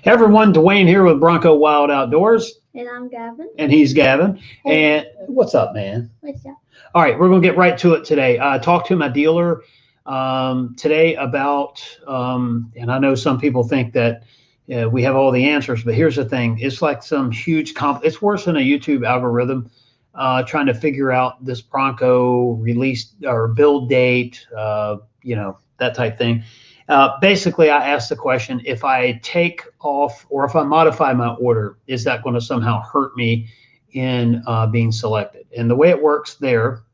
Hey everyone, Dwayne here with Bronco Wild Outdoors. And I'm Gavin. And he's Gavin. Hey. And what's up, man? What's up? All right, we're going to get right to it today. I talked to my dealer today about, and I know some people think that we have all the answers, but here's the thing. It's like some huge it's worse than a YouTube algorithm trying to figure out this Bronco release or build date, that type thing. Basically, I asked the question, if I take off or if I modify my order, is that going to somehow hurt me in being selected? And the way it works there,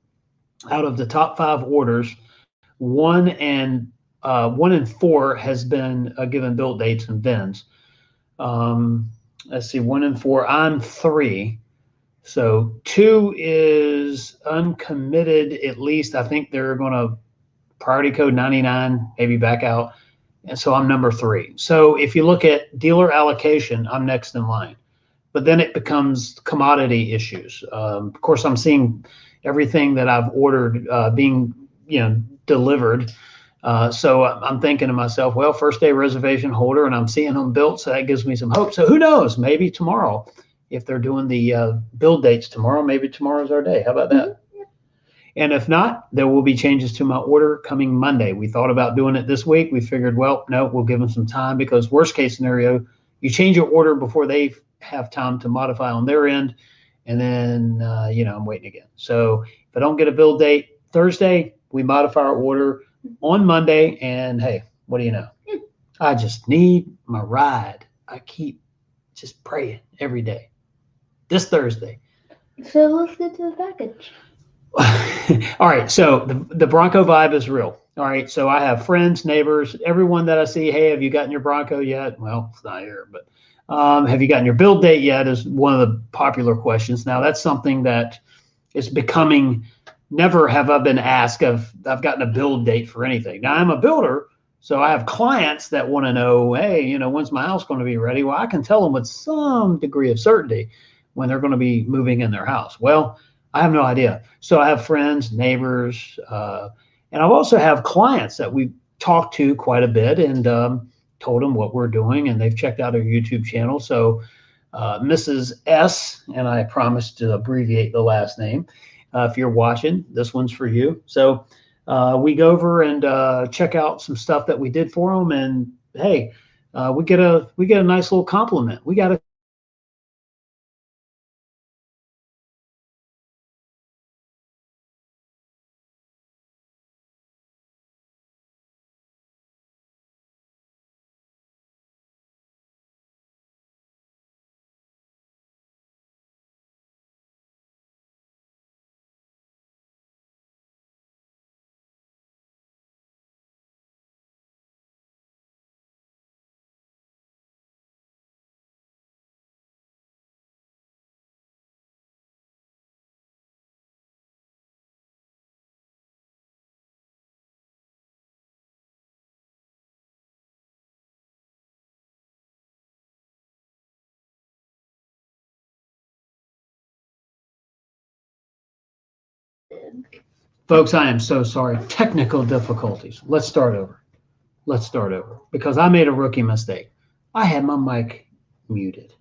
out of the top 5 orders, 1 and 4 has been given build dates and VINs. Let's see, 1 and 4, I'm 3. So 2 is uncommitted, at least. I think they're going to priority code 99, maybe back out. And so I'm number 3. So if you look at dealer allocation, I'm next in line. But then it becomes commodity issues. Of course, I'm seeing everything that I've ordered being, delivered. So I'm thinking to myself, well, first day reservation holder, and I'm seeing them built, so that gives me some hope. So who knows? Maybe tomorrow, if they're doing the build dates tomorrow, maybe tomorrow's our day. How about that? And if not, there will be changes to my order coming Monday. We thought about doing it this week. We figured, well, no, we'll give them some time, because worst case scenario, you change your order before they have time to modify on their end. And then, I'm waiting again. So if I don't get a build date Thursday, we modify our order on Monday. And hey, what do you know? I just need my ride. I keep just praying every day. This Thursday. So let's get to the package. All right, so the Bronco vibe is real. All right, so I have friends, neighbors, everyone that I see. Hey, have you gotten your Bronco yet? Well, it's not here, but have you gotten your build date yet is one of the popular questions. Now, that's something that is becoming, never have I been asked if I've gotten a build date for anything. Now, I'm a builder, so I have clients that want to know, hey, when's my house going to be ready? Well, I can tell them with some degree of certainty when they're going to be moving in their house. Well, I have no idea. So I have friends, neighbors, and I also have clients that we've talked to quite a bit and told them what we're doing, and they've checked out our YouTube channel. So Mrs. S, and I promised to abbreviate the last name. If you're watching, this one's for you. So we go over and check out some stuff that we did for them, and hey, we get a nice little compliment. We got a Folks, I am so sorry. Technical difficulties. Let's start over. Because I made a rookie mistake. I had my mic muted.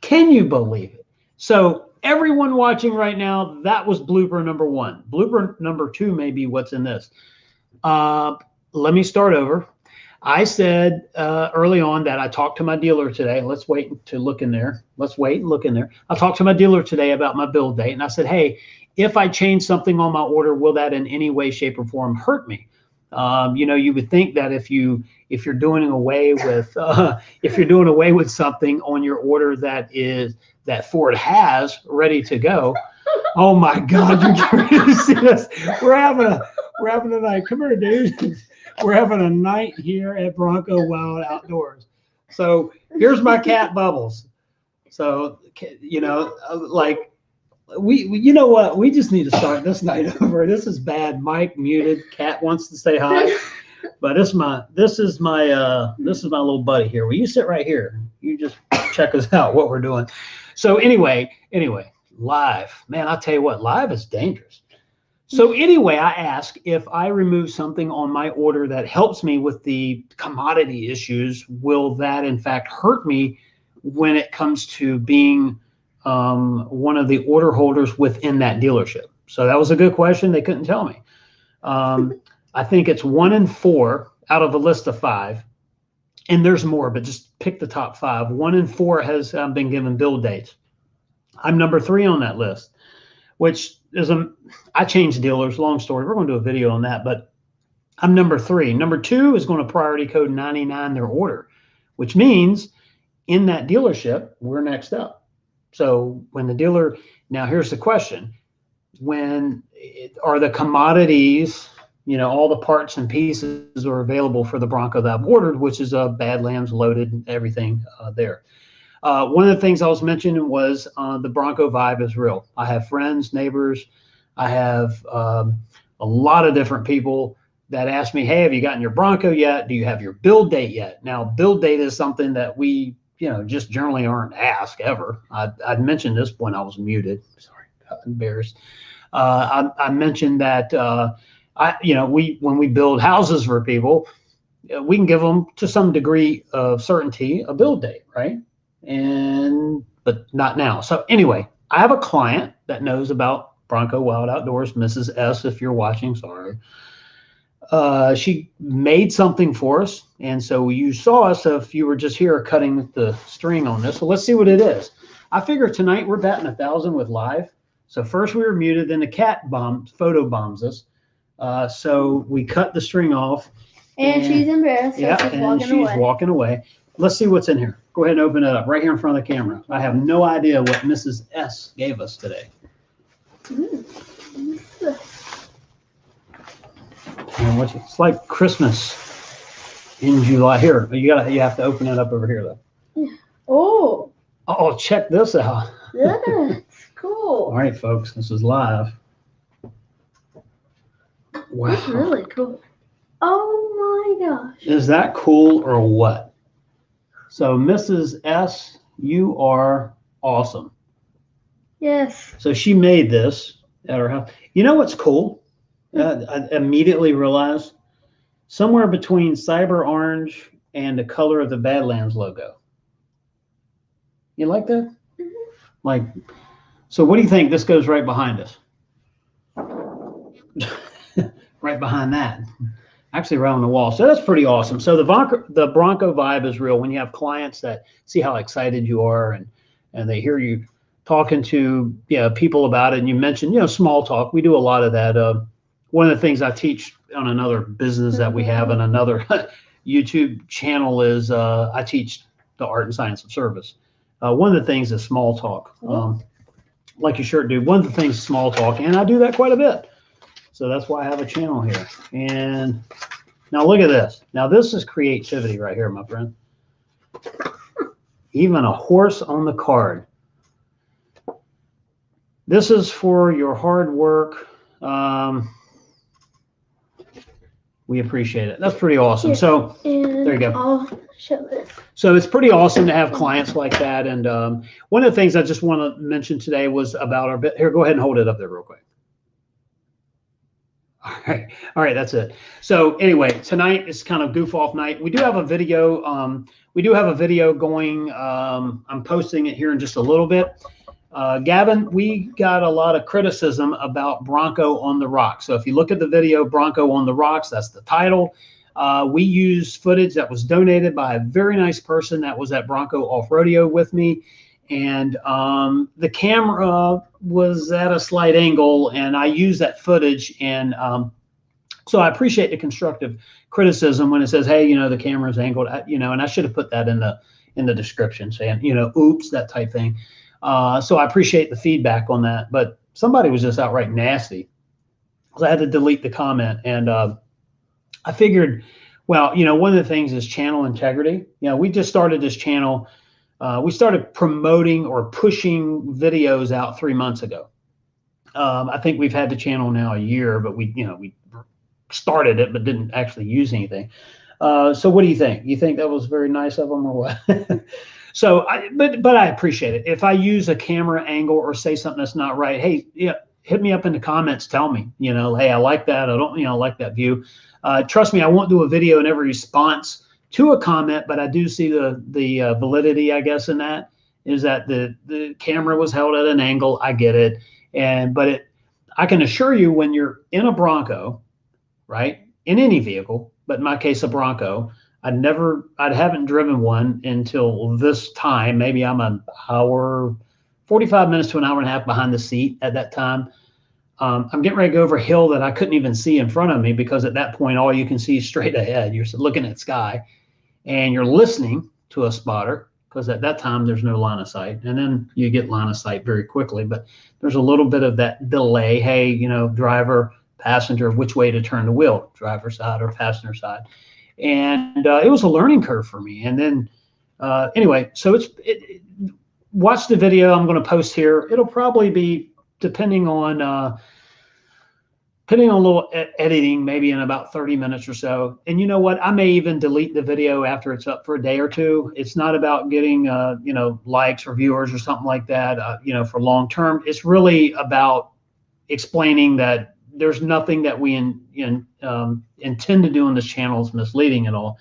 Can you believe it? So everyone watching right now, that was blooper number 1. Blooper number 2 may be what's in this. Let me start over. I said early on that I talked to my dealer today. Let's wait to look in there. I talked to my dealer today about my build date, and I said, hey, if I change something on my order, will that in any way, shape, or form hurt me? You would think that if you're doing away with something on your order that Ford has ready to go. Oh my God, you're ready to see this. We're having a night. Come here, dude. We're having a night here at Bronco Wild Outdoors. So here's my cat Bubbles. So you know what? We just need to start this night over. This is bad. Mike muted. Cat wants to say hi, but this is my little buddy here. Will you sit right here? You just check us out what we're doing. So anyway, live, man. I'll tell you what, live is dangerous. So anyway, I ask if I remove something on my order that helps me with the commodity issues, will that in fact hurt me when it comes to being one of the order holders within that dealership? So that was a good question. They couldn't tell me. I think it's 1 in 4 out of a list of 5. And there's more, but just pick the top 5. 1 in 4 has been given build dates. I'm number 3 on that list, which is I changed dealers, long story. We're going to do a video on that, but I'm number 3. Number 2 is going to priority code 99 their order, which means in that dealership, we're next up. So when the dealer, now here's the question, are the commodities, all the parts and pieces are available for the Bronco that I've ordered, which is Badlands loaded, everything there. One of the things I was mentioning was the Bronco vibe is real. I have friends, neighbors. I have a lot of different people that ask me, hey, have you gotten your Bronco yet? Do you have your build date yet? Now, build date is something that we, just generally aren't asked ever. I'd mentioned this when I was muted. Sorry, got embarrassed. I mentioned that when we build houses for people, we can give them to some degree of certainty a build date, right? But not now. So anyway, I have a client that knows about Bronco Wild Outdoors, Mrs. S, if you're watching, sorry. She made something for us. And so you saw us, if you were just here cutting the string on this. So let's see what it is. I figure tonight we're batting 1,000 with live. So first we were muted, then the cat photo bombs us. So we cut the string off. And she's embarrassed. Yeah, and she's walking away. Let's see what's in here. Go ahead and open it up right here in front of the camera. I have no idea what Mrs. S gave us today. And it's like Christmas in July. Here, you have to open it up over here though. Oh, check this out. That's cool. All right, folks, this is live. Wow. That's really cool. Oh my gosh. Is that cool or what? So Mrs. S, you are awesome. Yes. So she made this at her house. You know what's cool? I immediately realized somewhere between cyber orange and the color of the Badlands logo. You like that? Mm-hmm. So what do you think? This goes right behind us. Right behind that. Actually right on the wall. So that's pretty awesome. So the Bronco vibe is real when you have clients that see how excited you are and they hear you talking to people about it. And you mentioned, small talk. We do a lot of that. One of the things I teach on another business that we have and another YouTube channel is I teach the art and science of service. One of the things is small talk. Like you sure do. One of the things is small talk, and I do that quite a bit. So that's why I have a channel here. And now look at this. Now this is creativity right here, my friend. Even a horse on the card. This is for your hard work. We appreciate it. That's pretty awesome. So there you go. I'll show this. So it's pretty awesome to have clients like that. And one of the things I just want to mention today was about our here. Go ahead and hold it up there real quick. All right, that's it. So anyway, tonight is kind of goof off night. We do have a video. Going. I'm posting it here in just a little bit. Gavin, we got a lot of criticism about Bronco on the Rocks. So if you look at the video, Bronco on the Rocks, that's the title. We used footage that was donated by a very nice person that was at Bronco Off Rodeo with me. And the camera was at a slight angle, and I used that footage. And so I appreciate the constructive criticism when it says, hey, the camera's angled, and I should have put that in the description saying, oops, that type thing. So I appreciate the feedback on that, but somebody was just outright nasty. So I had to delete the comment, and I figured, well, one of the things is channel integrity. We just started this channel. We started promoting or pushing videos out 3 months ago. I think we've had the channel now a year, but we started it, but didn't actually use anything. So what do you think? You think that was very nice of them or what? So, but I appreciate it. If I use a camera angle or say something that's not right, hey, hit me up in the comments. Tell me, hey, I like that. I don't, like that view. Trust me, I won't do a video in every response to a comment, but I do see the validity, I guess, in that is that the camera was held at an angle. I get it. But I can assure you when you're in a Bronco, right, in any vehicle, but in my case, a Bronco, I haven't driven one until this time. Maybe I'm an hour, 45 minutes to an hour and a half behind the seat at that time. I'm getting ready to go over a hill that I couldn't even see in front of me because at that point, all you can see is straight ahead. You're looking at sky and you're listening to a spotter because at that time there's no line of sight. And then you get line of sight very quickly, but there's a little bit of that delay. Hey, driver, passenger, which way to turn the wheel, driver side or passenger side. And it was a learning curve for me. And then anyway, so watch the video I'm going to post here. It'll probably be depending on a little editing, maybe in about 30 minutes or so. And you know what? I may even delete the video after it's up for a day or two. It's not about getting, likes or viewers or something like that, for long term. It's really about explaining that there's nothing that we intend to do on this channel is misleading at all.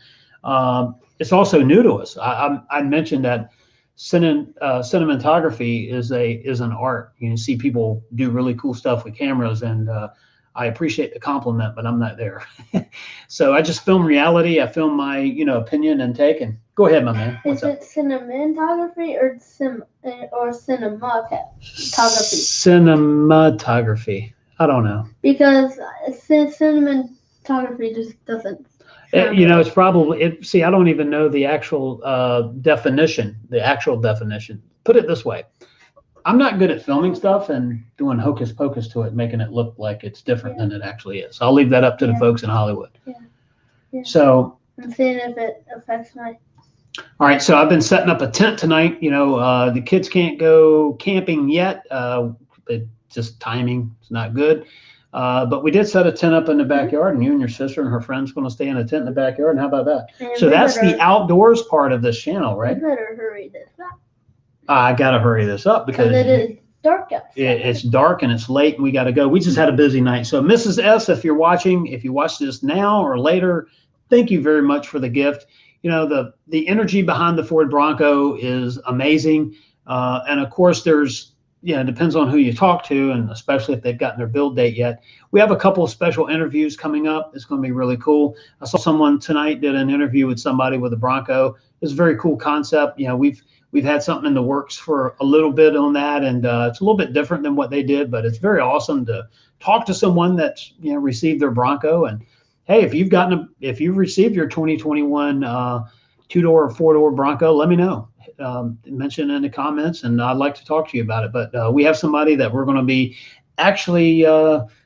It's also new to us. I mentioned that cinematography is an art. You can see people do really cool stuff with cameras, and I appreciate the compliment, but I'm not there. So I just film reality. I film my opinion and take. And go ahead, my man. Is it cinematography or cinematography? Cinematography. I don't know. Because cinematography just doesn't. It's probably see. I don't even know the actual definition. The actual definition. Put it this way: I'm not good at filming stuff and doing hocus pocus to it, making it look like it's different than it actually is. I'll leave that up to the folks in Hollywood. Yeah. So I'm seeing if it affects my. All right. So I've been setting up a tent tonight. The kids can't go camping yet. Just timing is not good. But we did set a tent up in the backyard, and you and your sister and her friend's going to stay in a tent in the backyard. And how about that? And so that's the outdoors part of this channel, right? You better hurry this up. I got to hurry this up because it is dark outside. It's dark and it's late and we got to go. We just had a busy night. So Mrs. S, if you're watching, if you watch this now or later, thank you very much for the gift. The energy behind the Ford Bronco is amazing. And of course it depends on who you talk to, and especially if they've gotten their build date yet. We have a couple of special interviews coming up. It's going to be really cool. I saw someone tonight did an interview with somebody with a Bronco. It's a very cool concept. We've had something in the works for a little bit on that, and it's a little bit different than what they did, but it's very awesome to talk to someone that's received their Bronco. And hey, if you've received your 2021 two-door or four-door Bronco, let me know. Mention in the comments, and I'd like to talk to you about it. But we have somebody that we're going to be actually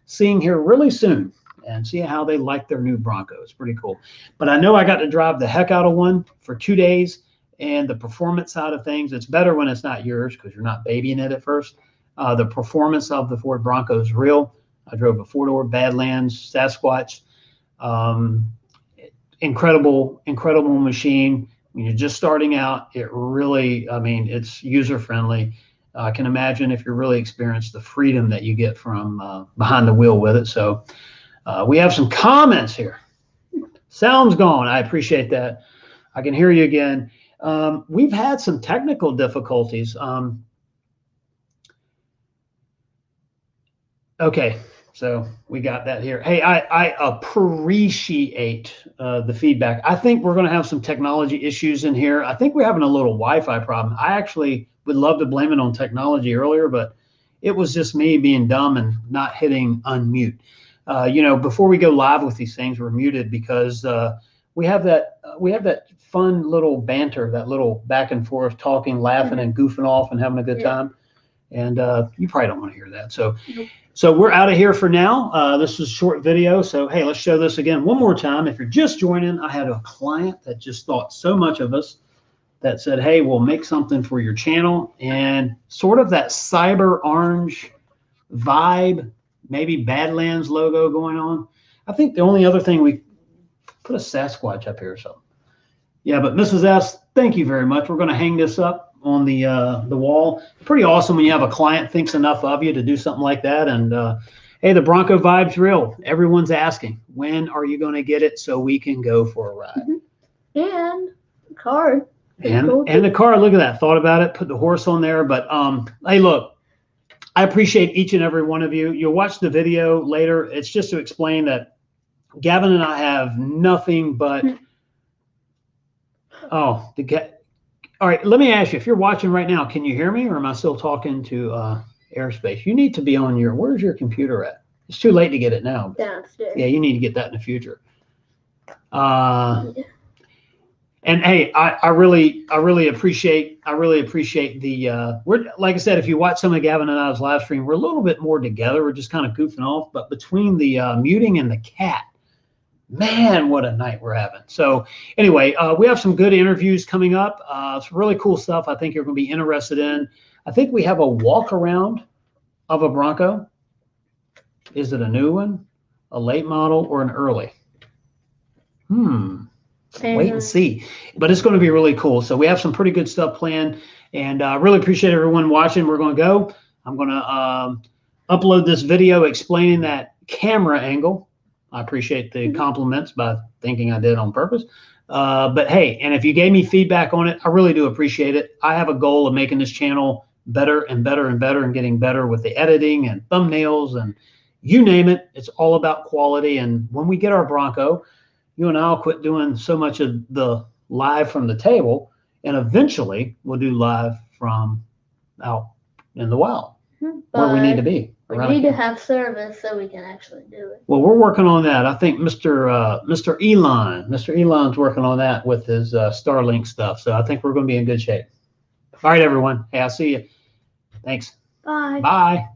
seeing here really soon and see how they like their new Bronco. It's pretty cool. But I know I got to drive the heck out of one for 2 days, and the performance side of things, it's better when it's not yours because you're not babying it at first. The performance of the Ford Bronco is real. I drove a four-door Badlands Sasquatch. Incredible machine. When you're just starting out, it really, it's user-friendly. I can imagine if you're really experienced, the freedom that you get from behind the wheel with it. So we have some comments here. Sound's gone. I appreciate that. I can hear you again. We've had some technical difficulties. Okay. So we got that here. Hey, I appreciate the feedback. I think we're going to have some technology issues in here. I think we're having a little Wi-Fi problem. I actually would love to blame it on technology earlier, but it was just me being dumb and not hitting unmute. Before we go live with these things, we're muted because we have that fun little banter, that little back and forth talking, laughing, and goofing off and having a good time. And you probably don't want to hear that. So we're out of here for now. This is a short video. So, hey, let's show this again one more time. If you're just joining, I had a client that just thought so much of us that said, hey, we'll make something for your channel. And sort of that cyber orange vibe, maybe Badlands logo going on. I think the only other thing we put a Sasquatch up here or something. Yeah, but Mrs. S, thank you very much. We're going to hang this up. the wall. Pretty awesome when you have a client thinks enough of you to do something like that. And hey, the Bronco vibe's real. Everyone's asking, when are you going to get it so we can go for a ride? And the car. And the car, look at that. Thought about it, put the horse on there. But hey, look, I appreciate each and every one of you. You'll watch the video later. It's just to explain that Gavin and I have nothing but all right, let me ask you, if you're watching right now, can you hear me, or am I still talking to airspace? You need to be on where's your computer at? It's too late to get it now. Downstairs. Yeah, you need to get that in the future. And hey, I really appreciate the we're, like I said, if you watch some of Gavin and I's live stream, we're a little bit more together. We're just kind of goofing off, but between the muting and the cat, man, what a night we're having. So anyway, we have some good interviews coming up. Some really cool stuff I think you're going to be interested in. I think we have a walk around of a Bronco. Is it a new one, a late model, or an early? Wait and see. But it's going to be really cool. So we have some pretty good stuff planned, and I really appreciate everyone watching. We're going to go. I'm going to upload this video explaining that camera angle. I appreciate the compliments by thinking I did on purpose. But hey, and if you gave me feedback on it, I really do appreciate it. I have a goal of making this channel better and better and better, and getting better with the editing and thumbnails and you name it. It's all about quality. And when we get our Bronco, you and I'll quit doing so much of the live from the table, and eventually we'll do live from out in the wild where we need to be. We need to have service so we can actually do it. Well, we're working on that. I think Mr. Elon's working on that with his Starlink stuff. So I think we're going to be in good shape. All right, everyone. Hey, I'll see you. Thanks. Bye. Bye.